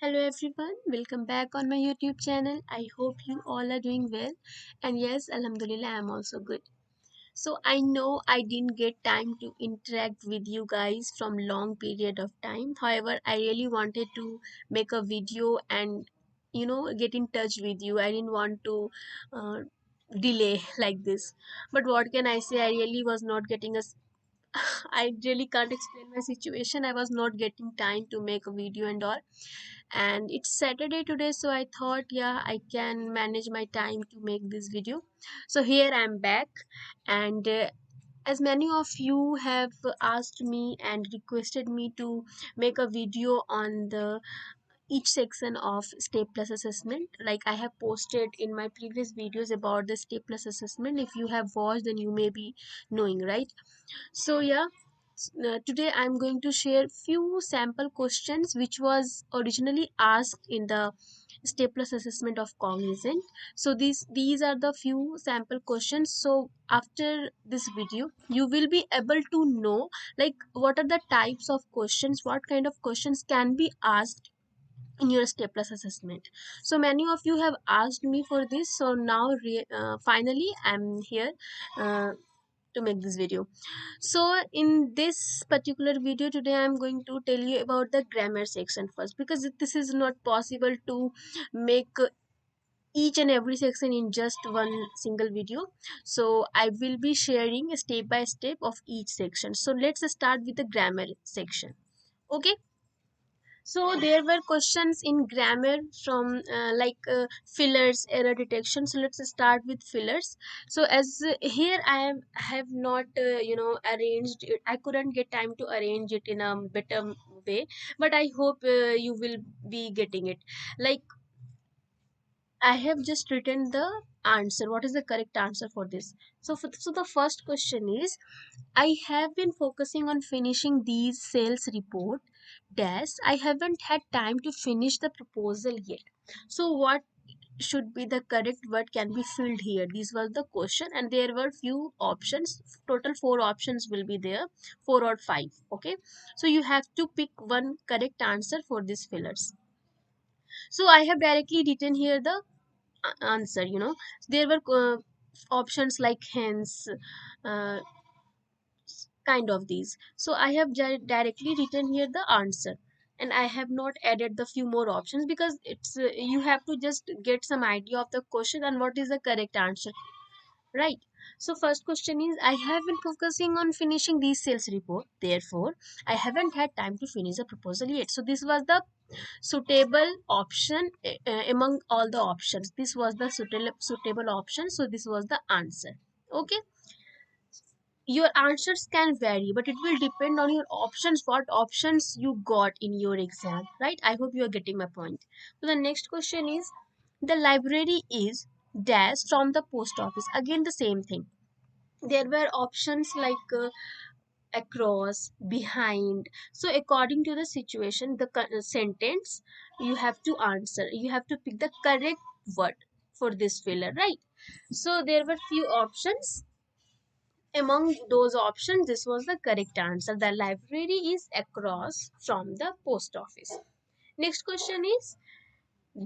Hello everyone, welcome back on my YouTube channel. I hope you all are doing well. And yes, Alhamdulillah, I'm also good. So I know I didn't get time to interact with you guys from long period of time. However, I really wanted to make a video and get in touch with you. I didn't want to uh, delay like this. But what can I say? I really was not getting a I really can't explain my situation. I was not getting time to make a video and all, and it's Saturday today, so I thought, yeah, I can manage my time to make this video. So here I'm back, and as many of you have asked me and requested me to make a video on the each section of step plus assessment, like I have posted in my previous videos about the step plus assessment. If you have watched, then you may be knowing, right? So yeah, today I'm going to share few sample questions which was originally asked in the step plus assessment of Cognizant. So these are the few sample questions. So after this video, you will be able to know like what are the types of questions, what kind of questions can be asked in your step plus assessment. So many of you have asked me for this, so now finally I'm here uh, to make this video. So in this particular video today, I'm going to tell you about the grammar section first, because this is not possible to make each and every section in just one single video. So I will be sharing a step by step of each section. So let's start with the grammar section. Okay, so there were questions in grammar from fillers, error detection. So let's start with fillers. So as here I have not arranged it. I couldn't get time to arrange it in a better way, but I hope you will be getting it. Like I have just written the answer. What is the correct answer for this? So the first question is, I have been focusing on finishing these sales report. Dash, I haven't had time to finish the proposal yet. So what should be the correct word can be filled here? This was the question, and there were few options. Total four options will be there, four or five. Okay, so you have to pick one correct answer for these fillers. So I have directly written here the answer. There were options like hence, uh, kind of these. So I have directly written here the answer, and I have not added the few more options because it's you have to just get some idea of the question and what is the correct answer, right? So first question is, I have been focusing on finishing these sales report, therefore I haven't had time to finish the proposal yet. So this was the suitable option among all the options. This was the suitable option, so this was the answer. Okay, your answers can vary, but it will depend on your options, what options you got in your exam, right? I hope you are getting my point. So the next question is, the library is dash from the post office. Again the same thing. There were options like across, behind. So according to the situation, the sentence, you have to answer, you have to pick the correct word for this filler, right? So there were few options. Among those options, this was the correct answer. The library is across from the post office. Next question is,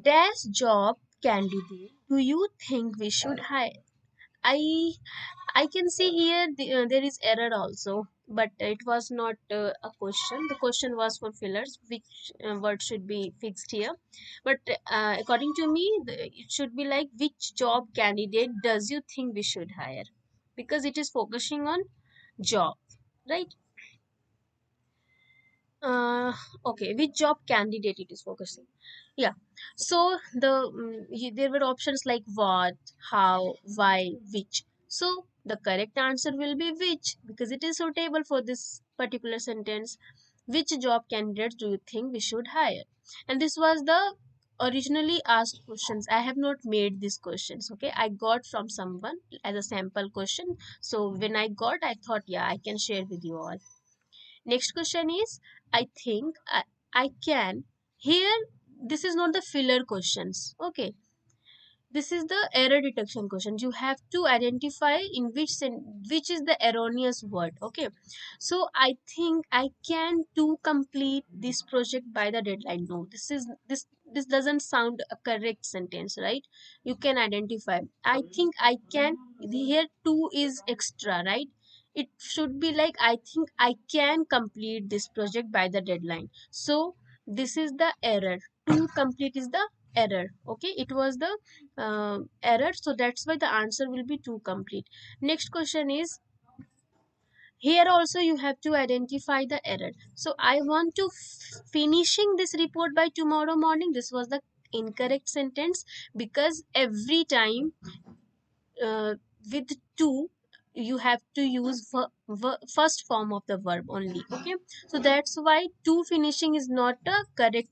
dash job candidate do you think we should hire? I I can see here there is error also, but it was not a question. The question was for fillers, which word should be fixed here. But according to me, it should be like, which job candidate does you think we should hire? Because it is focusing on job, right? uh okay, which job candidate it is focusing? Yeah. So there were options like what, how, why, which. So the correct answer will be which, because it is suitable for this particular sentence. Which job candidates do you think we should hire? And this was the originally asked questions. I have not made these questions. Okay, I got from someone as a sample question. So when I got, I thought, yeah, I can share with you all. Next question is, I think I can. Here, this is not the filler questions. Okay. This is the error detection question. You have to identify in which is the erroneous word. Okay, so I think I can to complete this project by the deadline. No, this doesn't sound a correct sentence, right? You can identify, I think I can. Here two is extra, right? It should be like, I think I can complete this project by the deadline. So this is the error. To complete is the error. Okay, it was the error, so that's why the answer will be to complete. Next question is, here also you have to identify the error. So I want to finishing this report by tomorrow morning. This was the incorrect sentence, because every time uh, with to, you have to use first form of the verb only. Okay, so that's why to finishing is not a correct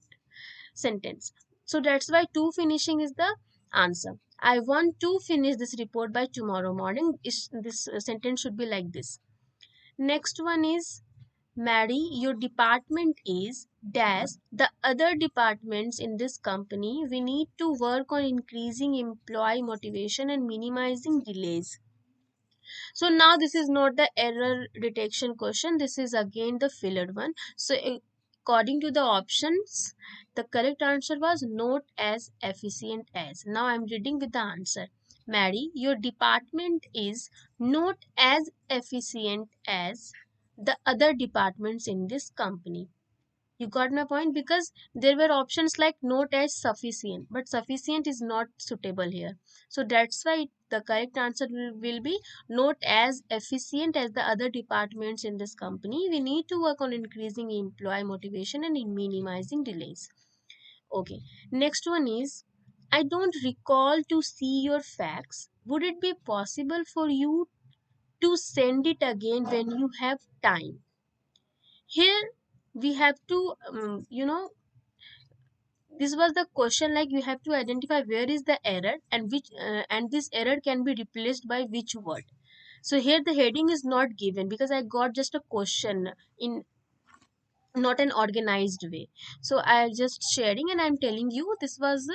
sentence. So that's why to finishing is the answer. I want to finish this report by tomorrow morning. This sentence should be like this. Next one is, Mary, your department is dash the other departments in this company. We need to work on increasing employee motivation and minimizing delays. So now this is not the error detection question. This is again the filler one. So according to the options, the correct answer was not as efficient as. Now I'm reading with the answer. Mary, your department is not as efficient as the other departments in this company. You got my point, because there were options like not as sufficient, but sufficient is not suitable here. So that's why the correct answer will be not as efficient as the other departments in this company. We need to work on increasing employee motivation and in minimizing delays. Okay, next one is, I don't recall to see your fax. Would it be possible for you to send it again when you have time? Here we have to this was the question, like you have to identify where is the error, and which and this error can be replaced by which word. So here the heading is not given, because I got just a question in not an organized way. So I'm just sharing and I'm telling you this was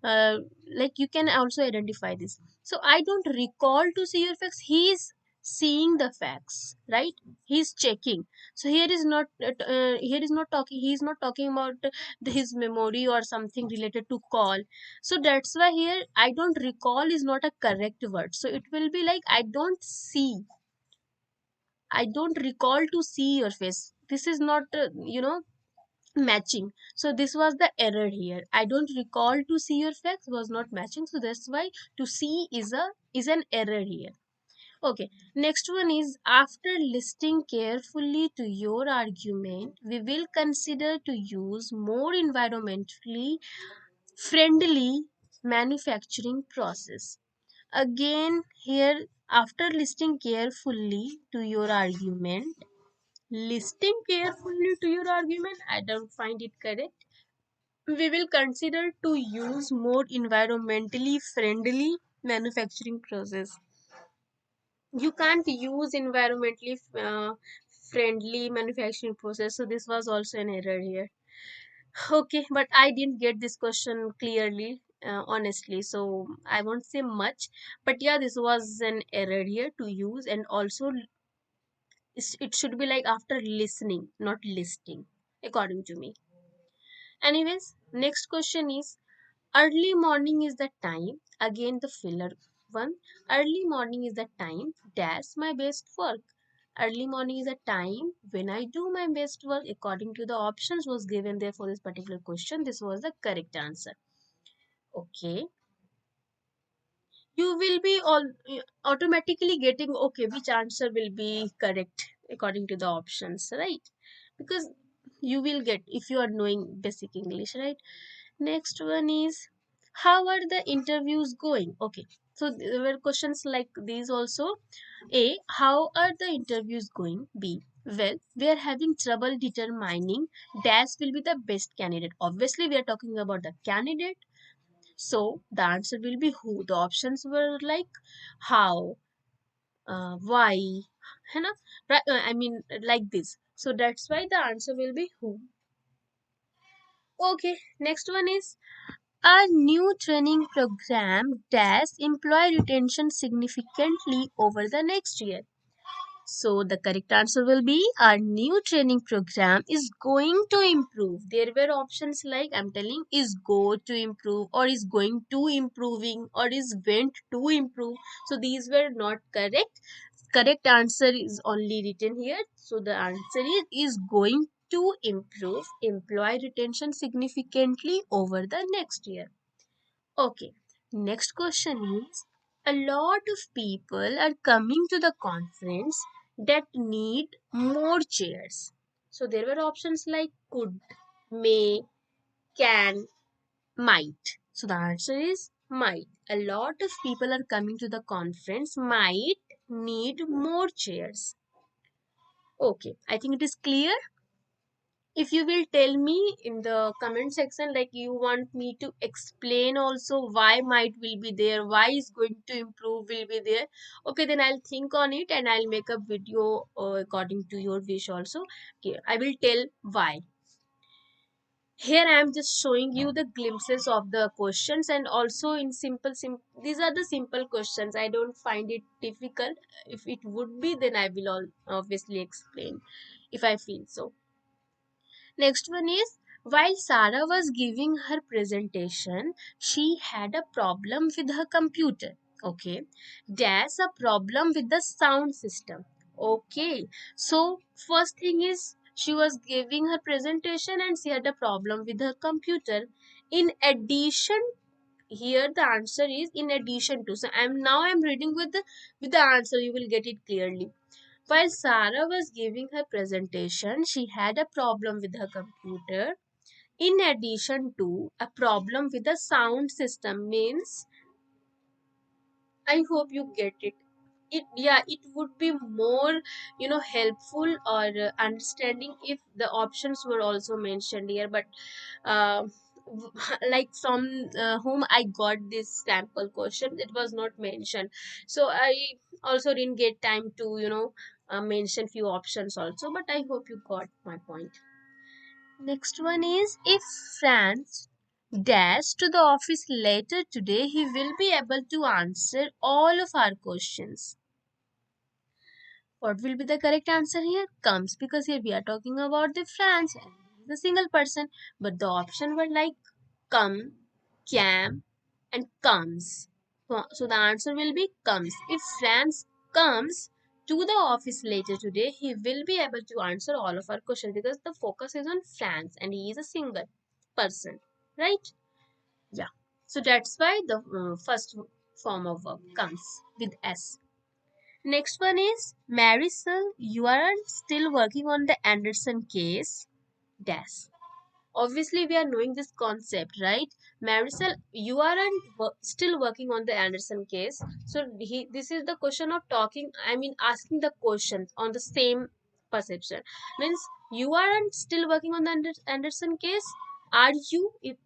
like you can also identify this. So I don't recall to see your facts. He is seeing the facts, right? He's checking. So here is not here is not talking, he is not talking about his memory or something related to call. So that's why here I don't recall is not a correct word. So it will be like, I don't recall to see your face. This is not matching. So this was the error here. I don't recall to see your facts was not matching. So that's why to see is an error here. Okay. Next one is, after listening carefully to your argument, we will consider to use more environmentally friendly manufacturing process. Again here, after listening carefully to your argument, listening carefully to your argument, I don't find it correct. We will consider to use more environmentally friendly manufacturing process. You can't use environmentally friendly manufacturing process, so this was also an error here. Okay, but I didn't get this question clearly, honestly, so I won't say much. But yeah, this was an error here to use, and also it should be like after listening, not listing, according to me. Anyways, next question is, early morning is the time. Again, the filler one. Early morning is the time. That's my best work. Early morning is a time when I do my best work. According to the options was given there for this particular question, this was the correct answer. Okay, you will be all automatically getting, okay, which answer will be correct according to the options, right? Because you will get if you are knowing basic English, right? Next one is, how are the interviews going? Okay, so there were questions like these also. A, how are the interviews going? B, well, we are having trouble determining dash will be the best candidate. Obviously, we are talking about the candidate. So the answer will be who. The options were like how, why, है ना? Right, I mean like this. So that's why the answer will be who. Okay, next one is, A new training program dash employee retention significantly over the next year. So the correct answer will be our new training program is going to improve. There were options like I'm telling is go to improve or is going to improving or is went to improve. So these were not correct. Correct answer is only written here. So the answer is going to improve employee retention significantly over the next year. Okay, next question is a lot of people are coming to the conference that need more chairs. So there were options like could, may, can, might. So the answer is might. A lot of people are coming to the conference might need more chairs. Okay, I think it is clear. If you will tell me in the comment section like you want me to explain also why might will be there, why is going to improve will be there, okay, then I'll think on it and I'll make a video according to your wish also. Okay, I will tell why. Here I am just showing you the glimpses of the questions and also in these are the simple questions. I don't find it difficult. If it would be, then I will obviously explain if I feel so. Next one is while Sarah was giving her presentation, she had a problem with her computer. Okay, there's a problem with the sound system. Okay, so first thing is she was giving her presentation and she had a problem with her computer. In addition, here the answer is in addition to. So I'm reading with the answer. You will get it clearly. While Sarah was giving her presentation, she had a problem with her computer. In addition to a problem with the sound system means I hope you get it. It would be more helpful or understanding if the options were also mentioned here, but uh, like from whom I got this sample question, it was not mentioned. So I also didn't get time to mention few options also, but I hope you got my point. Next one is if France dash to the office later today, he will be able to answer all of our questions. What will be the correct answer here? Comes, because here we are talking about the France and the single person, but the option were like come, cam, and comes. So the answer will be comes. If France comes to the office later today, he will be able to answer all of our questions because the focus is on France and he is a single person, right? Yeah. So that's why the first form of verb comes with S. Next one is Marisol, you are still working on the Anderson case. Dash. Obviously, we are knowing this concept, right? Marisol, you aren't still working on the Anderson case. So this is the question of talking. I mean, asking the questions on the same perception. Means you aren't still working on the Anderson case. Are you? If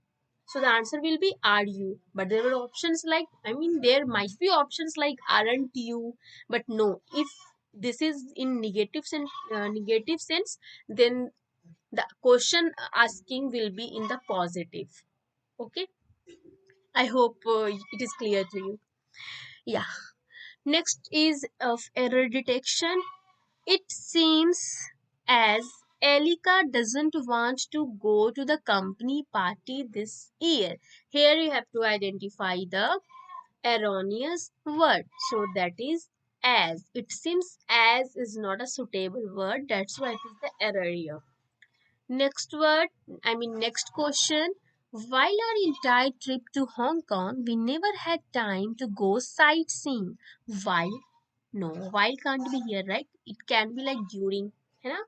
so, the answer will be are you. But there were options like there might be options like aren't you. But no, if this is in negative sense, then the question asking will be in the positive. Okay, I hope it is clear to you. Yeah, next is of error detection. It seems as Elika doesn't want to go to the company party this year. Here you have to identify the erroneous word, so that is as. It seems as is not a suitable word, that's why it is the error here. Next word, next question. While our entire trip to Hong Kong, we never had time to go sightseeing. While? No, while can't be here, right? It can be like during. है ना?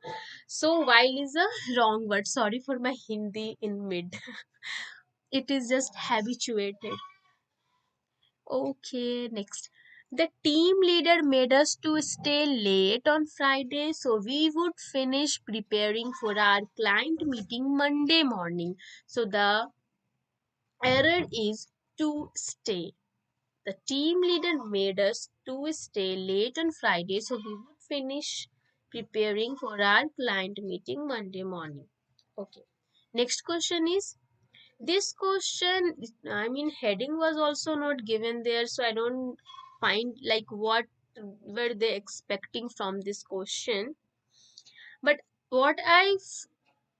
So, while is a wrong word. Sorry for my Hindi in mid. It is just habituated. Okay, next. The team leader made us to stay late on Friday so we would finish preparing for our client meeting Monday morning. So the error is to stay. The team leader made us to stay late on Friday so we would finish preparing for our client meeting Monday morning. Okay. Next question is This question, I mean, heading was also not given there, so I don't find like what were they expecting from this question. But what I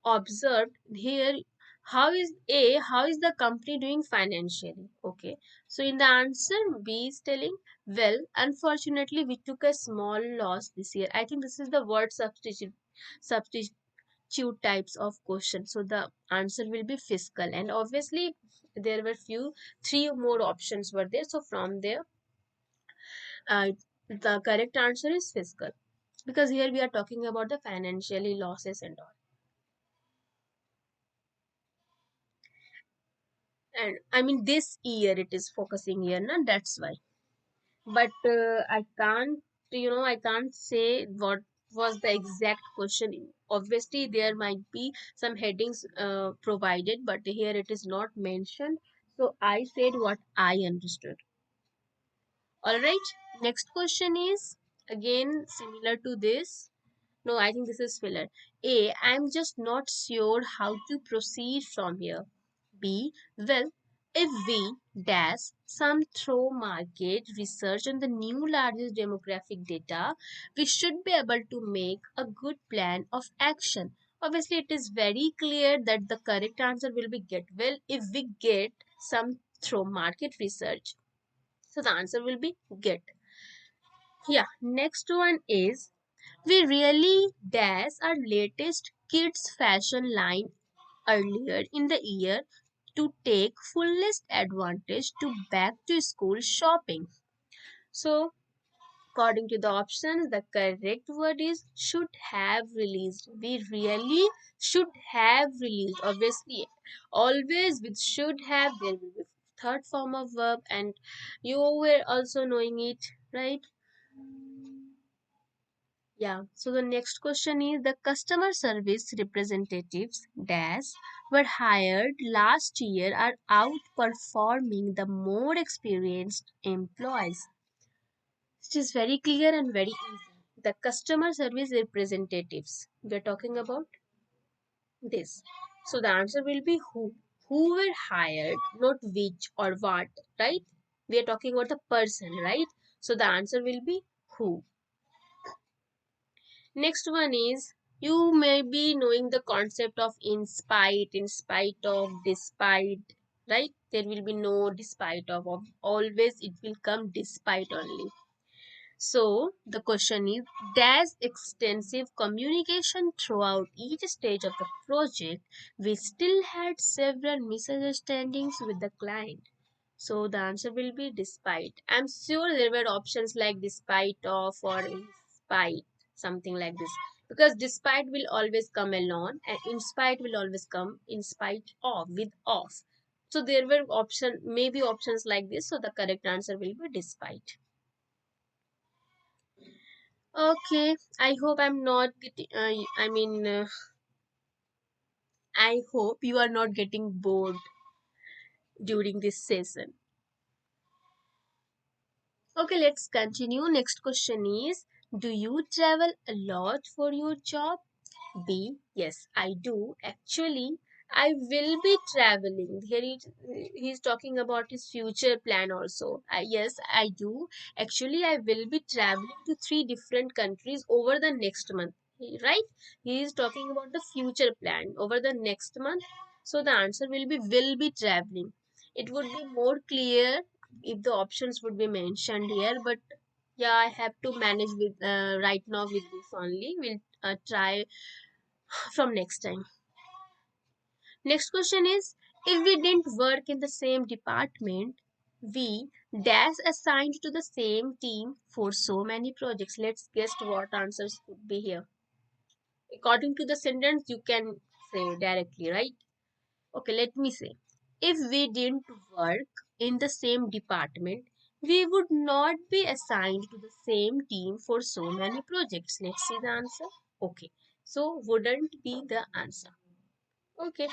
observed here, how is the company doing financially? Okay, so in the answer B is telling, well, unfortunately we took a small loss this year. I think this is the word substitute types of question, so the answer will be fiscal. And obviously there were three more options were there, so from there the correct answer is fiscal, because here we are talking about the financially losses and all. And I mean this year it is focusing here, na, that's why. But I can't, I can't say what was the exact question. Obviously there might be some headings provided, but here it is not mentioned, so I said what I understood. All right, next question is again similar to this. No, I think this is filler. A, I'm just not sure how to proceed from here. B, well, if we dash some through market research on the new largest demographic data, we should be able to make a good plan of action. Obviously, it is very clear that the correct answer will be get well if we get some through market research. So the answer will be get. Yeah, next one is we really dash our latest kids fashion line earlier in the year to take fullest advantage to back to school shopping. So, according to the options, the correct word is should have released. We really should have released. Obviously, always with should have, there will be third form of verb, and you were also knowing it, right? Yeah, so the next question is the customer service representatives dash were hired last year are outperforming the more experienced employees. It is very clear and very easy. The customer service representatives. We are talking about this. So the answer will be who. Who were hired, not which or what, right? We are talking about the person, right? So the answer will be who. Next one is you may be knowing the concept of in spite of, despite, right? There will be no despite of always it will come despite only. So the question is, there's extensive communication throughout each stage of the project. We still had several misunderstandings with the client. So the answer will be despite. I'm sure there were options like despite of or in spite, something like this. Because despite will always come alone and in spite will always come in spite of, with of. So there were maybe options like this. So the correct answer will be despite. Okay, I hope I'm not getting, I hope you are not getting bored during this session. Okay, let's continue. Next question is, do you travel a lot for your job? B, yes, I do. Actually, I will be traveling. Here he's talking about his future plan also. Yes, I do. Actually, I will be traveling to three different countries over the next month. Right? He is talking about the future plan over the next month. So the answer will be traveling. It would be more clear if the options would be mentioned here, but yeah, I have to manage with right now with this only. We'll try from next time. Next question is, if we didn't work in the same department, we dash assigned to the same team for so many projects. Let's guess what answers could be here. According to the sentence, you can say directly, right? Okay, let me say. If we didn't work in the same department, we would not be assigned to the same team for so many projects. Let's see the answer. Okay, so wouldn't be the answer. Okay.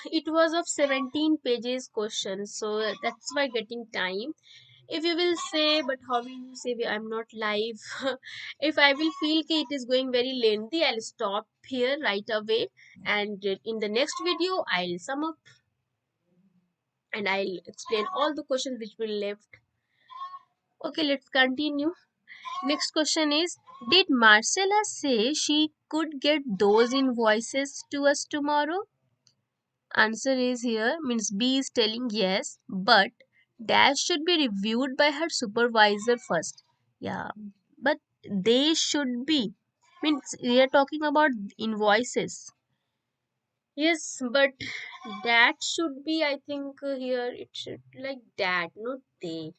It was of 17 pages question, so that's why getting time. If you will say, but how will you say I'm not live? If I will feel it is going very lengthy, I'll stop here right away, and in the next video I'll sum up and I'll explain all the questions which were left. Okay, let's continue. Next question is, did Marcella say she could get those invoices to us tomorrow? Answer is here means B is telling yes, but dash should be reviewed by her supervisor first. Yeah, but they should be means we are talking about invoices. Yes, but that should be, I think here it should like that, not they.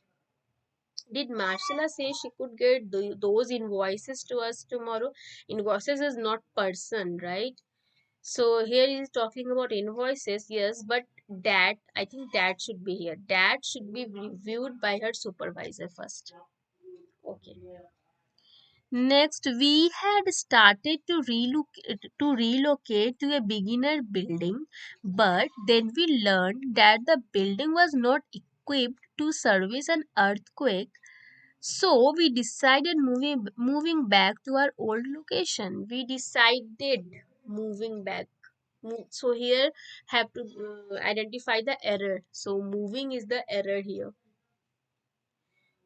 Did Marcella say she could get those invoices to us tomorrow? Invoices is not person, right? So here he is talking about invoices, yes, but that I think that should be here. That should be reviewed by her supervisor first. Okay. Next, we had started to relocate to a beginner building, but then we learned that the building was not equipped to service an earthquake. So we decided moving back to our old location. We decided moving back. So here have to identify the error. So moving is the error here.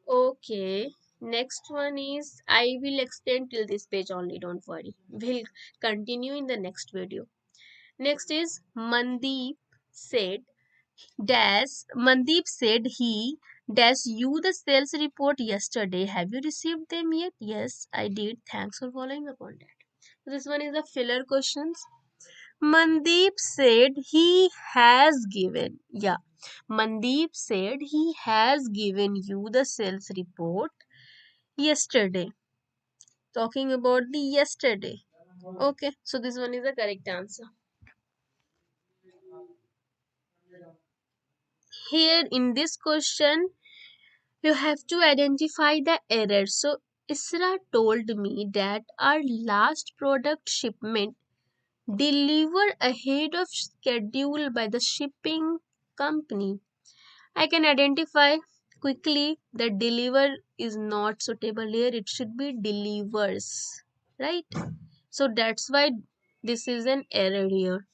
Okay. Next one is I will extend till this page only. Don't worry. We'll continue in the next video. Next is said Mandeep said he dash you the sales report yesterday. Have you received them yet? Yes, I did. Thanks for following up on that. This one is the filler questions. Mandeep said he has given. Yeah. Mandeep said he has given you the sales report yesterday. Talking about the yesterday. Okay, so this one is the correct answer. Here in this question, you have to identify the error. So Isra told me that our last product shipment delivered ahead of schedule by the shipping company. I can identify quickly that deliver is not suitable here. It should be delivers, right? So that's why this is an error here.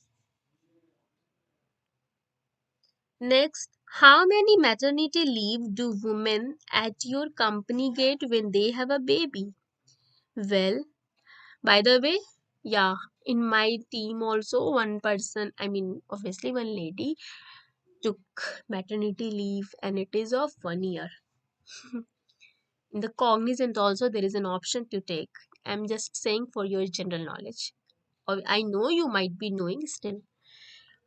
Next, how many maternity leave do women at your company get when they have a baby? Well, by the way, yeah, in my team also one person, I mean, obviously one lady took maternity leave and it is of 1 year. In the Cognizant also there is an option to take. I'm just saying for your general knowledge. Or I know you might be knowing still.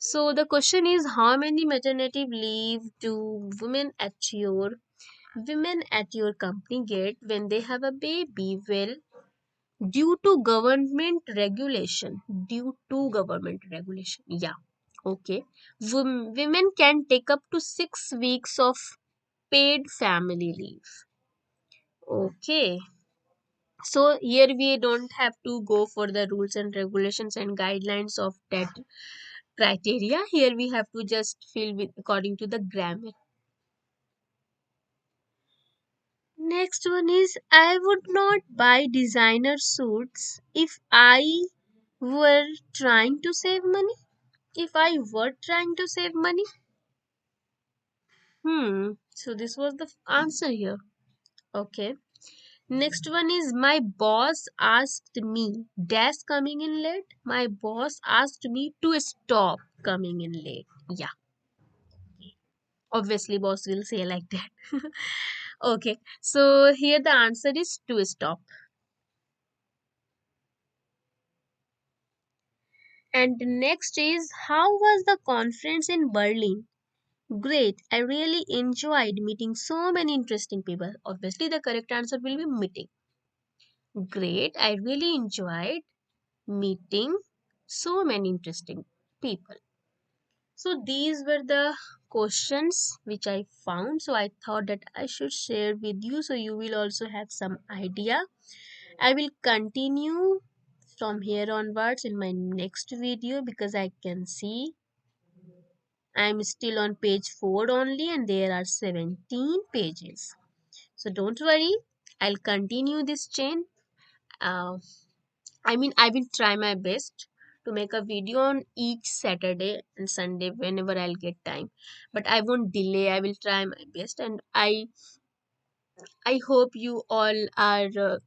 So the question is, how many maternity leave do women at your company get when they have a baby? Well, due to government regulation. Due to government regulation. Yeah. Okay. Women can take up to 6 weeks of paid family leave. Okay. So here we don't have to go for the rules and regulations and guidelines of that criteria. Here we have to just fill with according to the grammar. Next one is, I would not buy designer suits if I were trying to save money. If I were trying to save money. So this was the answer here. Okay. Next one is, my boss asked me dash coming in late. My boss asked me to stop coming in late. Yeah. Obviously boss will say like that. Okay. So here the answer is to stop. And next is, how was the conference in Berlin? Great. I really enjoyed meeting so many interesting people. Obviously the correct answer will be meeting. Great. I really enjoyed meeting so many interesting people. So these were the questions which I found. So I thought that I should share with you so you will also have some idea. I will continue from here onwards in my next video because I can see I'm still on page 4 only, and there are 17 pages. So don't worry, I'll continue this chain. Uh, I will try my best to make a video on each Saturday and Sunday whenever I'll get time. But I won't delay. I will try my best, and I hope you all are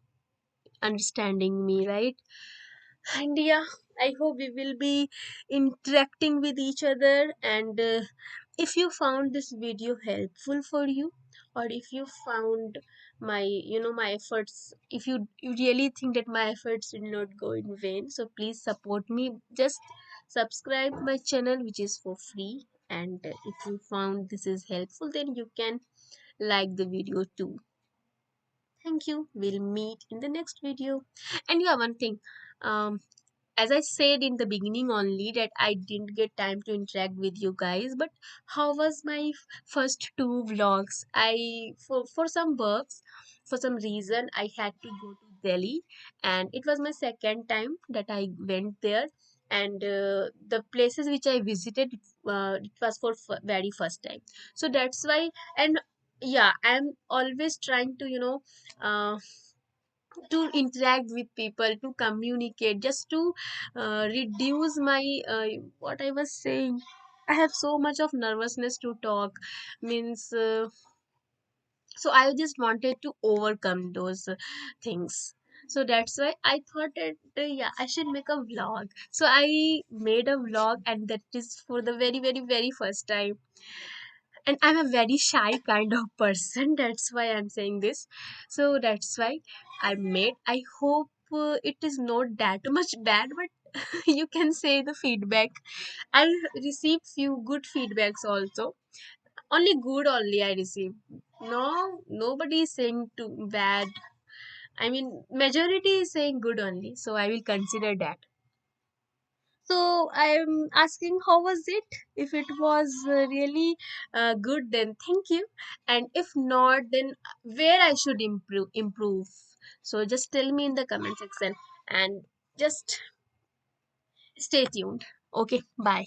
understanding me, right? And yeah, I hope we will be interacting with each other. And if you found this video helpful for you, or if you found my my efforts, if you really think that my efforts will not go in vain, so please support me. Just subscribe my channel, which is for free. And if you found this is helpful, then you can like the video too. Thank you. We'll meet in the next video. And yeah, one thing. Um, as I said in the beginning only, that I didn't get time to interact with you guys. But how was my first two vlogs? For some works, for some reason, I had to go to Delhi, and it was my second time that I went there. And the places which I visited, it was for very first time. So that's why. And yeah, I'm always trying to to interact with people, to communicate, just to reduce my what I was saying. I have so much of nervousness to talk, means so I just wanted to overcome those things. So that's why I thought that yeah, I should make a vlog. So I made a vlog, and that is for the very very very first time. And I'm a very shy kind of person, that's why I'm saying this. So that's why I made. I hope it is not that much bad, but you can say the feedback. I received few good feedbacks also. Only good only I received. No, nobody is saying too bad. I mean, majority is saying good only, so I will consider that. So I'm asking, how was it? If it was really good, then thank you. And if not, then where I should improve. So just tell me in the comment section, and just stay tuned. Okay, bye.